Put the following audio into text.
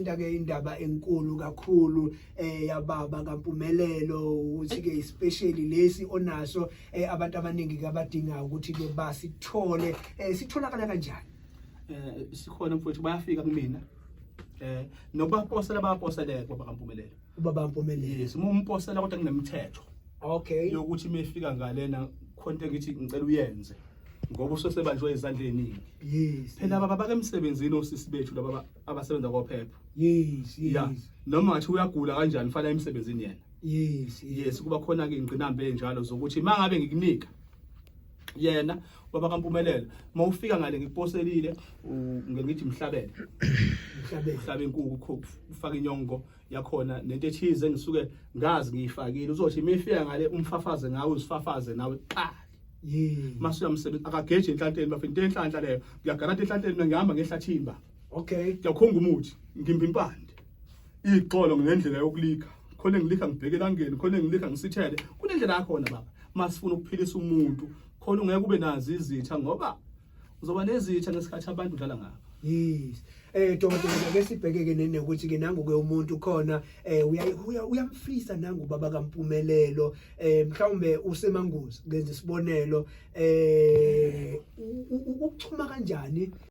Ke indaba enkulu kakhulu yababa kaMpumelelo ukuthi ke especially lesi onaso abantu abaningi ke abadinga ukuthi ke basithole sitholakala kanjani. Sikhona mfowethu bayafika kumina nokuba postela bayaposteleka baba kaMpumelelo. Ubaba kaMpumelelo. Yes, umpostela kodwa kunemithetho. Okay. Yokuthi mefika ngalena khonto ngithi ngicela uyenze ngoba usosebanjwe izandla eziningi. Yes. Phela baba bake emsebenzini osisi bethu laba abasebenza kophepha. Yes, Yeah. Noma ngathi uyagula kanjani fanele emsebenzini yena. Yes. Yes, kuba khona ke ingqinamba enjalo zokuthi mangabe ngikunika yena baba kaMpumelelo mawufika ngale ngiposelile ngithi mhlabele mhlabe inkukhu ufaka inyongo yakhona nento ethize engisuke ngazi ngiyifakile uzothi mefika ngale umfafaze ngawe uzifafaze nawe qali. Masuya msebenzi akageje enhlanteni bafika into enhlanhla leyo ngiyagaranta enhlanteni mina ngihamba ngehlathini ba. Okay. Ngiyakhonga umuthi ngimba impande iqolo ngendlela yokulika khona engilika ngibheke elangeni khona engilika ngisithele kunendlela yakhona baba masifuna ukuphilisa umuntu khona ungeke ube nazi izitha ngoba uzoba nezitha ngesikhathi abantu udlala ngabo. Yes. Dokotela ke sibhekeke nenokuthi ke nangu ke umuntu khona uyamfisa nangu baba kaMpumelelo mhlawumbe usemangozi ngenza isibonelo ukuchuma kanjani